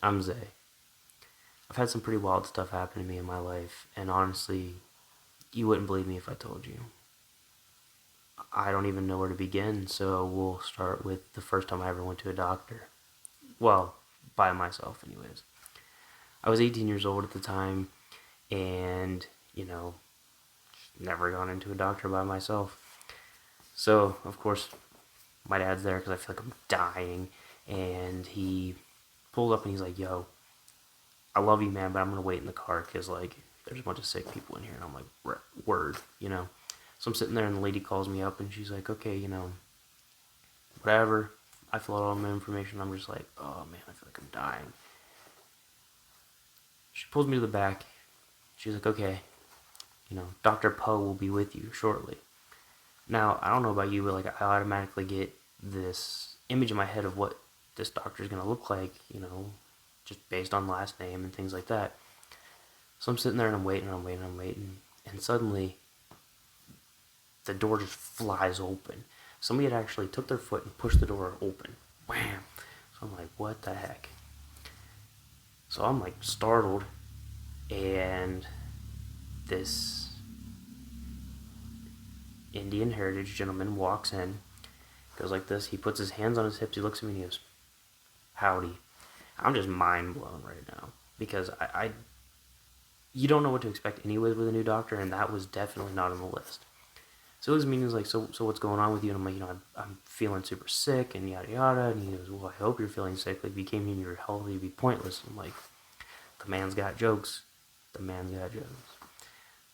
I'm Zay. I've had some pretty wild stuff happen to me in my life, and honestly, you wouldn't believe me if I told you. I don't even know where to begin, so we'll start with the first time I ever went to a doctor. Well, by myself, anyways. I was 18 years old at the time, and, never gone into a doctor by myself. So, of course, my dad's there because I feel like I'm dying, and he pulled up and he's like, yo, I love you, man, but I'm going to wait in the car because, there's a bunch of sick people in here. And I'm like, word. So I'm sitting there and the lady calls me up and she's like, okay, whatever. I fill out all my information. I'm just like, oh, man, I feel like I'm dying. She pulls me to the back. She's like, okay, Dr. Poe will be with you shortly. Now, I don't know about you, but, I automatically get this image in my head of what this doctor is going to look like, just based on last name and things like that. So I'm sitting there and I'm waiting, and suddenly the door just flies open. Somebody had actually took their foot and pushed the door open. Wham! So I'm like, what the heck? So I'm like startled, and this Indian heritage gentleman walks in, goes like this. He puts his hands on his hips. He looks at me and he goes, howdy. I'm just mind blown right now because I you don't know what to expect anyways with a new doctor, and that was definitely not on the list. So his meeting is like, so what's going on with you? And I'm like, I'm feeling super sick and yada yada. And he goes, well, I hope you're feeling sick. Like, if you came here and you're healthy, it'd be pointless. And I'm like, the man's got jokes. The man's got jokes.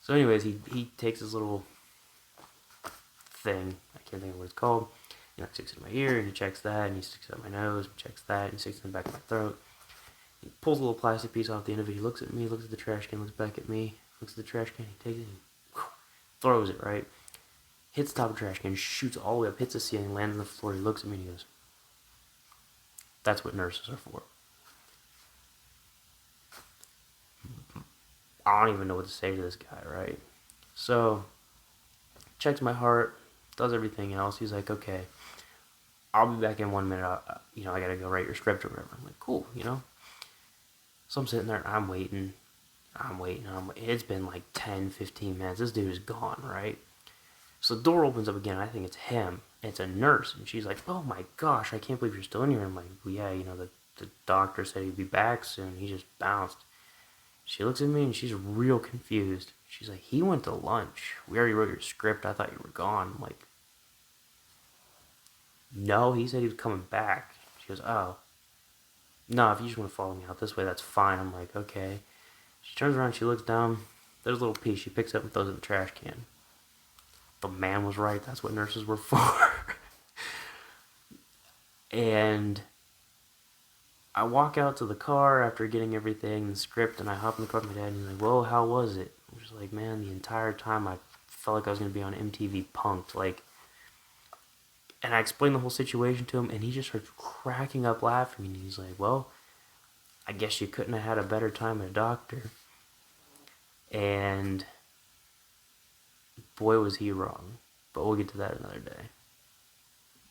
So anyways, he takes his little thing. I can't think of what it's called. He sticks it in my ear, and he checks that, and he sticks it up my nose, and checks that, and he sticks it in the back of my throat. He pulls a little plastic piece off the end of it. He looks at me, looks at the trash can, looks back at me, looks at the trash can. He takes it, and throws it, right? Hits the top of the trash can, shoots all the way up, hits the ceiling, lands on the floor. He looks at me and he goes, that's what nurses are for. I don't even know what to say to this guy, right? So, checks my heart, does everything else. He's like, okay, I'll be back in 1 minute. I gotta go write your script or whatever. I'm like, cool. So I'm sitting there and I'm waiting. It's been like 10, 15 minutes. This dude is gone, right? So the door opens up again. I think it's him. It's a nurse. And she's like, oh my gosh, I can't believe you're still in here. I'm like, well, yeah, the doctor said he'd be back soon. He just bounced. She looks at me and she's real confused. She's like, he went to lunch. We already wrote your script. I thought you were gone. I'm like, no, he said he was coming back. She goes, oh. No, if you just want to follow me out this way, that's fine. I'm like, okay. She turns around, she looks down. There's a little piece. She picks it up and throws it in the trash can. The man was right. That's what nurses were for. And I walk out to the car after getting everything, the script, and I hop in the car with my dad, and he's like, well, how was it? I'm just like, man, the entire time I felt like I was going to be on MTV Punk'd. And I explained the whole situation to him, and he just starts cracking up laughing, and he's like, well, I guess you couldn't have had a better time at a doctor. And boy, was he wrong. But we'll get to that another day.